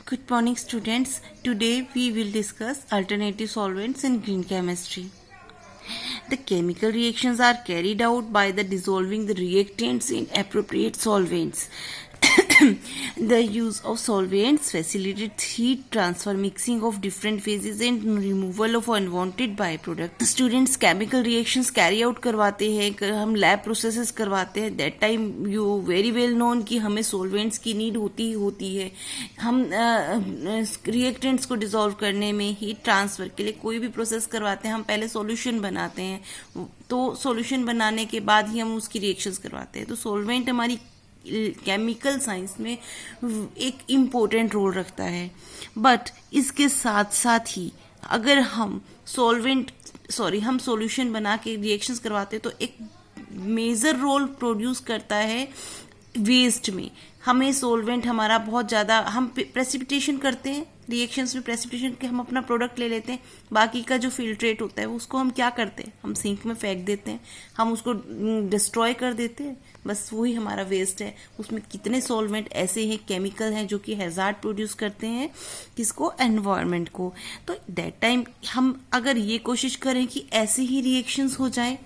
Good morning, students. Today we will discuss alternative solvents in green chemistry. The chemical reactions are carried out by the dissolving the reactants in appropriate solvents. The use of solvents facilitates heat transfer, mixing of different phases and removal of unwanted byproduct. Students chemical reactions carry out करवाते हैं, हम lab processes करवाते हैं. That time you very well known कि हमें solvents की need होती है. हम रिएक्टेंट्स को डिसॉल्व करने में, हीट ट्रांसफर के लिए कोई भी प्रोसेस करवाते हैं, हम पहले सॉल्यूशन बनाते हैं. तो सॉल्यूशन बनाने के बाद ही हम उसकी रिएक्शंस करवाते हैं. तो सॉल्वेंट हमारी केमिकल साइंस में एक इम्पोर्टेंट रोल रखता है. बट इसके साथ साथ ही अगर हम हम सॉल्यूशन बना के रिएक्शंस करवाते हैं तो एक मेजर रोल प्रोड्यूस करता है वेस्ट में. हमें सोलवेंट हमारा बहुत ज़्यादा, हम प्रेसिपिटेशन करते हैं रिएक्शंस में, प्रेसिपिटेशन के हम अपना प्रोडक्ट ले लेते हैं. बाकी का जो फिल्ट्रेट होता है उसको हम क्या करते हैं, हम सिंक में फेंक देते हैं, हम उसको डिस्ट्रॉय कर देते हैं. बस वही हमारा वेस्ट है. उसमें कितने सॉल्वेंट ऐसे हैं, केमिकल हैं जो कि हैजार्ड प्रोड्यूस करते हैं किसको, एनवायरनमेंट को. तो दैट टाइम हम अगर ये कोशिश करें कि ऐसे ही रिएक्शंस हो जाए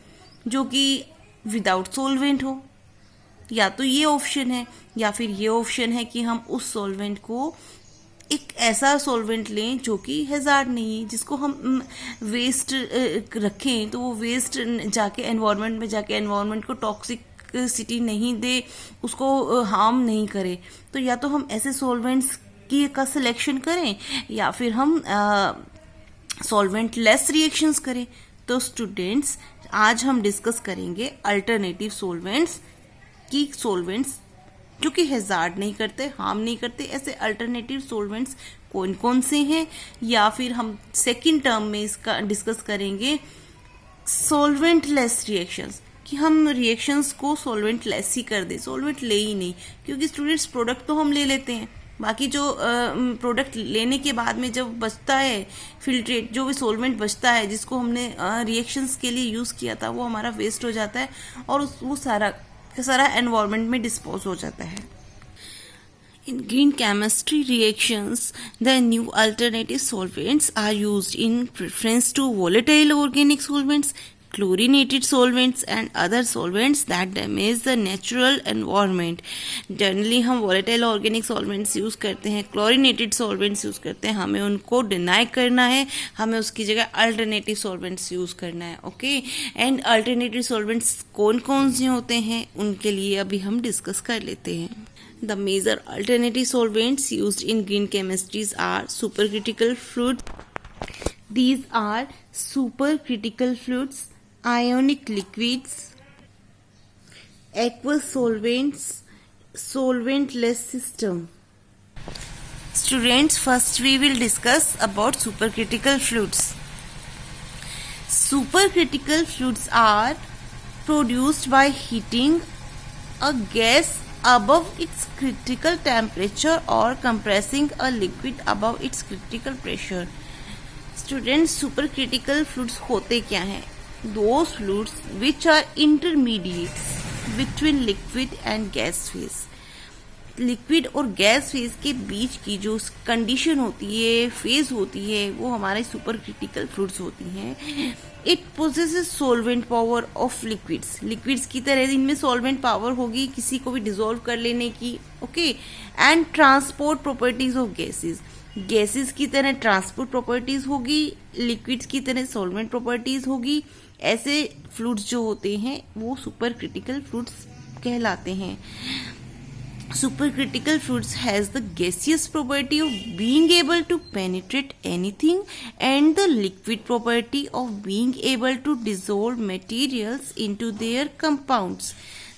जो कि विदाउट सॉल्वेंट हो, या तो ये ऑप्शन है या फिर ये ऑप्शन है कि हम उस सॉल्वेंट को एक ऐसा सॉल्वेंट लें जो कि हैजार्ड नहीं है, जिसको हम वेस्ट रखें तो वो वेस्ट जाके एनवायरनमेंट में जाके एनवायरनमेंट को टॉक्सिसिटी नहीं दे, उसको हार्म नहीं करे. तो या तो हम ऐसे सॉल्वेंट्स का सिलेक्शन करें या फिर हम सॉल्वेंट लेस रिएक्शंस करें. तो स्टूडेंट्स, आज हम डिस्कस करेंगे अल्टरनेटिव सॉल्वेंट्स की सॉल्वेंट्स जो कि हैजार्ड नहीं करते, हार्म नहीं करते. ऐसे अल्टरनेटिव सॉल्वेंट्स कौन कौन से हैं, या फिर हम सेकंड टर्म में इसका डिस्कस करेंगे सॉल्वेंट लेस रिएक्शंस, कि हम रिएक्शंस को सॉल्वेंट लेस ही कर दें, सॉल्वेंट ले ही नहीं. क्योंकि स्टूडेंट्स प्रोडक्ट तो हम ले लेते हैं, बाकी जो प्रोडक्ट लेने के बाद में जब बचता है फिल्ट्रेट, जो भी सॉल्वेंट बचता है जिसको हमने रिएक्शंस के लिए यूज़ किया था, वो हमारा वेस्ट हो जाता है और वो सारा एनवायरनमेंट में डिस्पोज हो जाता है. In green chemistry reactions, the new alternative solvents are used in preference to volatile organic solvents, chlorinated solvents and other solvents that damage the natural environment. Generally हम volatile organic solvents यूज़ करते हैं, chlorinated solvents use करते हैं. हमें उनको deny करना है, हमें उसकी जगह alternative solvents यूज़ करना है. ओके, एंड alternative solvents कौन कौन से होते हैं उनके लिए अभी हम डिस्कस कर लेते हैं. The major alternative solvents used in green chemistries are supercritical fluid. These are supercritical fluids, ionic liquids, aqueous solvents, solventless system. Students, first we will discuss about supercritical fluids. Supercritical fluids are produced by heating a gas above its critical temperature or compressing a liquid above its critical pressure. Students, supercritical fluids होते क्या हैं? Those fluids which are intermediates between liquid and gas phase. Liquid और gas phase के बीच की जो condition होती है, phase होती है, वो हमारे सुपर क्रिटिकल फ्लूइड्स होती हैं. It possesses solvent power of liquids की तरह इनमें सोलवेंट पावर होगी किसी को भी डिसॉल्व कर लेने की. Okay, and transport properties of gases की तरह ट्रांसपोर्ट प्रॉपर्टीज होगी, लिक्विड्स की तरह सोलवेंट प्रॉपर्टीज होगी. ऐसे फ्लूइड्स जो होते हैं वो सुपर क्रिटिकल फ्लूइड्स कहलाते हैं. Supercritical fluids has the gaseous property of being able to penetrate anything and the liquid property of being able to dissolve materials into their compounds.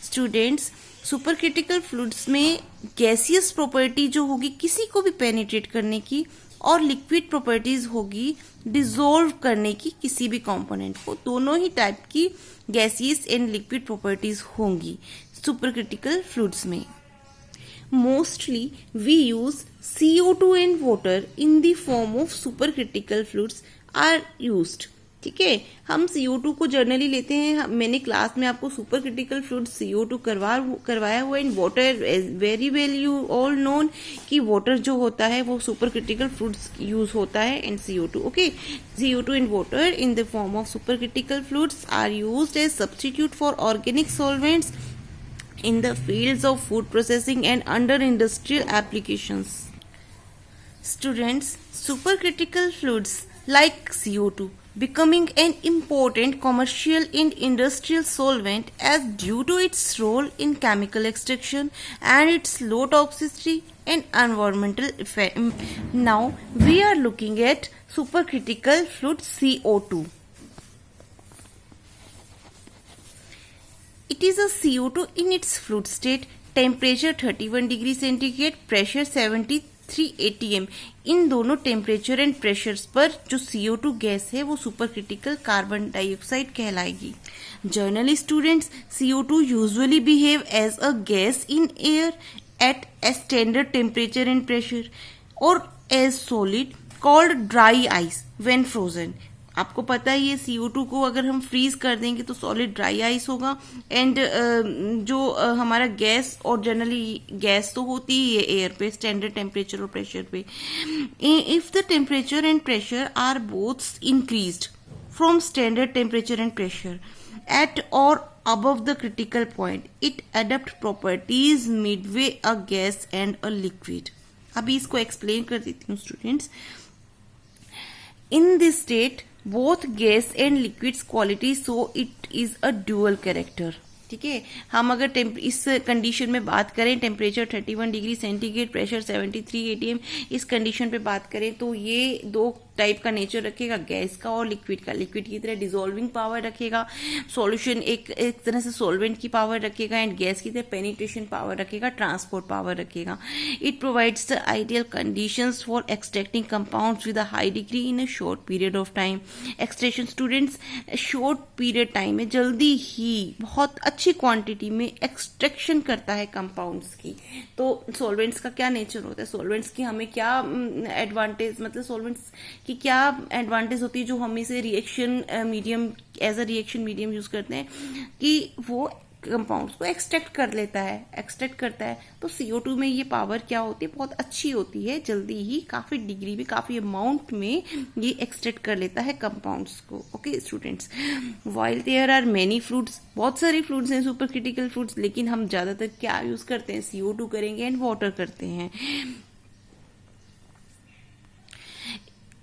Students, supercritical fluids में gaseous property जो होगी किसी को भी penetrate करने की, और liquid properties होगी dissolve करने की किसी भी component को. दोनों ही type की gaseous and liquid properties होंगी supercritical fluids में. Mostly we use CO2 and water in the form of supercritical fluids are used. ठीक है। हम CO2 को जर्नली लेते हैं, मैंने क्लास में आपको सुपर क्रिटिकल फ्लूइड CO2 करवाया हुआ in water, very well you all known कि वाटर जो होता है वो सुपर क्रिटिकल फ्लूइड्स यूज होता है in CO2। Okay, CO2 in water in the form of super critical fluids are used as substitute for organic solvents in the fields of food processing and under industrial applications. Students, supercritical fluids like CO2 becoming an important commercial and industrial solvent as due to its role in chemical extraction and its low toxicity and environmental effect. Now we are looking at supercritical fluid CO2. It is a CO2 in its fluid state, temperature 31 degree centigrade, pressure 73 atm। इन दोनों temperature and pressures पर जो CO2 gas है वो super critical carbon dioxide कहलाएगी। Generally students, CO2 usually behave as a gas in air at a standard temperature and pressure और as solid called dry ice when frozen. आपको पता है ये CO2 को अगर हम फ्रीज कर देंगे तो सॉलिड ड्राई आइस होगा। एंड जो हमारा गैस, और जनरली गैस तो होती ही है एयर पे स्टैंडर्ड टेम्परेचर और प्रेशर पे। If the temperature and pressure are both increased from standard temperature and pressure at or above the critical point, it adopt properties midway a gas and a liquid। अभी इसको explain कर देती हूँ students. In this state, both gas and liquids quality, so it is a dual character। ठीक है, हम अगर इस कंडीशन में बात करें, temperature 31 degree centigrade, pressure 73 atm, इस कंडीशन पे बात करें तो ये दो टाइप का नेचर रखेगा, गैस का और लिक्विड का। लिक्विड की तरह डिसॉल्विंग पावर रखेगा, सॉल्यूशन एक तरह से सॉल्वेंट की पावर रखेगा, एंड गैस की तरह पेनिट्रेशन पावर रखेगा, ट्रांसपोर्ट पावर रखेगा। It provides the ideal conditions for extracting compounds with a high degree in a short period of time. Extraction students, short period time में जल्दी ही बहुत अच्छी क्वांटिटी में एक्सट्रैक्शन करता है कंपाउंड्स की। तो सॉल्वेंट्स का क्या नेचर होता है, सॉल्वेंट्स की हमें क्या एडवांटेज, मतलब सॉल्वेंट्स कि क्या एडवांटेज होती है जो हम इसे reaction medium, as a reaction medium use करते हैं कि वो कंपाउंड्स को एक्सट्रैक्ट करता है। तो CO2 में ये पावर क्या होती है, बहुत अच्छी होती है, जल्दी ही काफी डिग्री में, काफी अमाउंट में ये एक्सट्रैक्ट कर लेता है कंपाउंड्स को। Okay students, while there are many fluids, बहुत सारे फ्लूइड्स हैं सुपर क्रिटिकल फ्लूइड्स, लेकिन हम ज्यादातर क्या यूज करते हैं, CO2 करेंगे एंड वाटर करते हैं।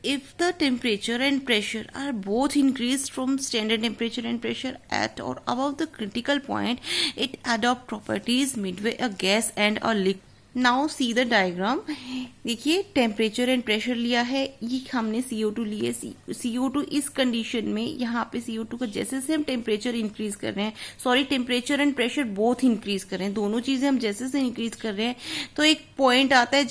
If the temperature and pressure are both increased from standard temperature and pressure at or above the critical point, it adopt properties midway a gas and a liquid। Now see the diagram. देखिए, temperature and pressure लिया है, ये हमने CO2 लिए। CO2 इस condition में, यहाँ पे CO2 का जैसे से हम टेम्परेचर इंक्रीज कर रहे हैं, sorry temperature and pressure both increase कर रहे हैं, दोनों चीजें हम जैसे से इंक्रीज कर रहे हैं, तो एक पॉइंट आता है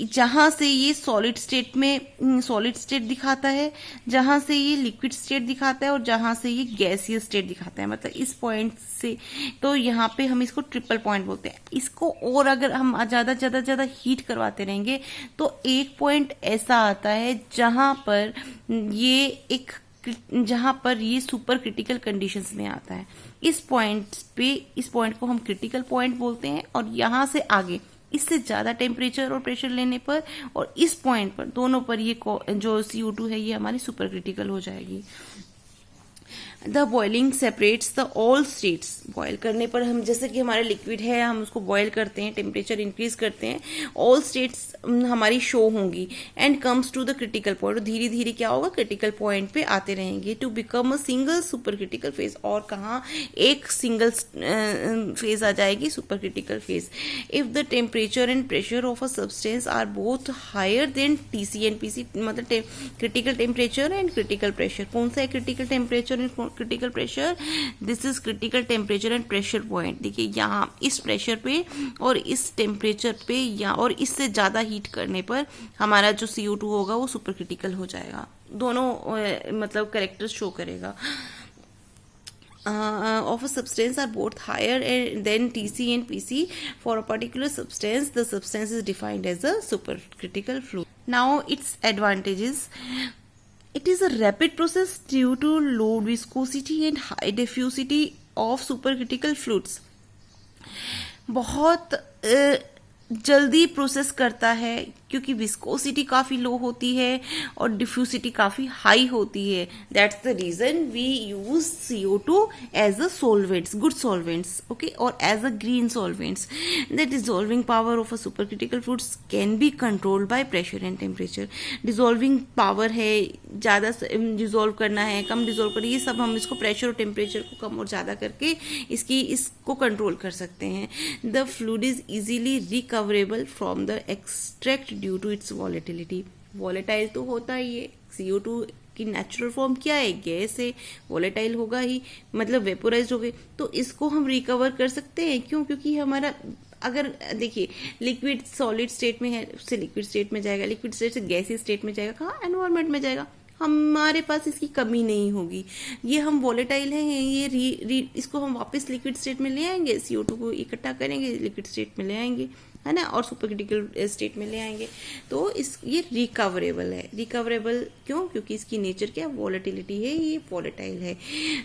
जहां से ये सॉलिड स्टेट दिखाता है, जहां से ये लिक्विड स्टेट दिखाता है, और जहां से ये गैसियस स्टेट दिखाता है, मतलब इस पॉइंट से। तो यहाँ पे हम इसको ट्रिपल पॉइंट बोलते हैं। इसको और अगर हम ज्यादा हीट करवाते रहेंगे तो एक पॉइंट ऐसा आता है जहां पर ये सुपर क्रिटिकल कंडीशंस में आता है। इस पॉइंट को हम क्रिटिकल पॉइंट बोलते हैं, और यहां से आगे इससे ज्यादा टेम्परेचर और प्रेशर लेने पर और इस पॉइंट पर, दोनों पर ये जो CO2 है ये हमारी सुपर क्रिटिकल हो जाएगी। The boiling separates the all states. Boil करने पर हम, जैसे कि हमारा लिक्विड है, हम उसको बॉयल करते हैं, टेम्परेचर इंक्रीज करते हैं, ऑल स्टेट्स हमारी शो होंगी, and comes to the critical point. धीरे धीरे क्या होगा, क्रिटिकल पॉइंट पे आते रहेंगे, to become a single super critical phase. और कहाँ, एक सिंगल फेज आ जाएगी, super critical phase. If the temperature and pressure of a substance are both higher than TC and PC, मतलब critical temperature and critical pressure. कौन सा है critical temperature and critical pressure? This is critical temperature and pressure point. देखिए, यहाँ इस pressure पे और इस टेम्परेचर पे और इससे ज्यादा हीट करने पर हमारा जो CO2 होगा वो सुपर क्रिटिकल हो जाएगा। दोनों मतलब कैरेक्टर्स शो करेगा। Of a substance are both higher than TC and PC. For a particular substance, the substance is defined as a supercritical fluid. Now its advantages. It is a rapid process due to low viscosity and high diffusivity of supercritical fluids. बहुत जल्दी process करता है क्योंकि viscosity काफ़ी लो होती है और diffusivity काफ़ी हाई होती है. That's the reason we use CO2 as a solvents, good solvents, okay, और as a green solvents. The dissolving power of a super critical fluids can be controlled by pressure and temperature. Dissolving power है, ज़्यादा dissolve करना है, कम dissolve करना, ये सब हम इसको प्रेशर और टेम्परेचर को कम और ज़्यादा करके इसको कंट्रोल कर सकते हैं. The fluid is easily recoverable from the extract due to its volatility. Volatile तो होता ही है. CO2 की नेचुरल फॉर्म क्या है? गैस है, वॉलेटाइल होगा ही, मतलब वेपोराइज हो गए. तो इसको हम रिकवर कर सकते हैं. क्यों? क्योंकि हमारा, अगर देखिए, लिक्विड सॉलिड स्टेट में है, उससे लिक्विड स्टेट में जाएगा, लिक्विड स्टेट से गैसी स्टेट में जाएगा, कहाँ? एनवायरमेंट में जाएगा. हमारे पास इसकी कमी नहीं होगी. ये हम वॉलेटाइल हैं, ये इसको हम वापस लिक्विड स्टेट में ले आएंगे, CO2 को इकट्ठा करेंगे, लिक्विड स्टेट में ले आएंगे, है ना, और सुपर क्रिटिकल स्टेट में ले आएंगे. तो ये रिकवरेबल है. रिकवरेबल क्यों? क्योंकि इसकी नेचर क्या है? वॉलेटिलिटी है, ये वॉलेटाइल है.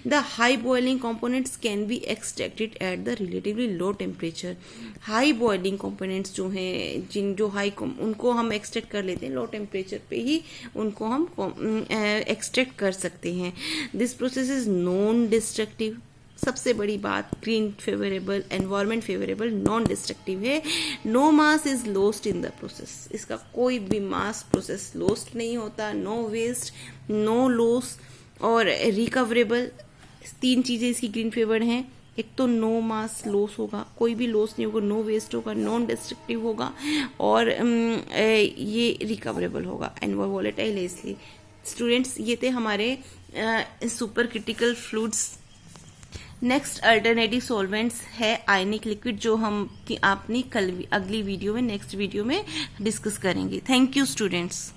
The high boiling components can be extracted at the relatively low temperature. High boiling components जो हैं, जो हाई, उनको हम एक्सट्रैक्ट कर लेते हैं लो टेम्परेचर पे ही, उनको हम एक्सट्रैक्ट कर सकते हैं. This process is non destructive. सबसे बड़ी बात, green favourable, environment favourable, non destructive है. No mass is lost in the process. इसका कोई भी मास प्रोसेस लॉस्ट नहीं होता. नो वेस्ट, नो लॉस और रिकवरेबल. 3 चीजें इसकी ग्रीन फेवर्ड हैं. एक तो नो मास लॉस होगा, कोई भी लॉस नहीं होगा, नो वेस्ट होगा, नॉन डिस्ट्रक्टिव होगा, और ये रिकवरेबल होगा. एंड वो वॉलेटाइल है. इसलिए स्टूडेंट्स, ये थे हमारे super critical fluids. Next alternative solvents है आयनिक लिक्विड, जो हम अपनी अगली वीडियो में, नेक्स्ट वीडियो में डिस्कस करेंगे. Thank you students.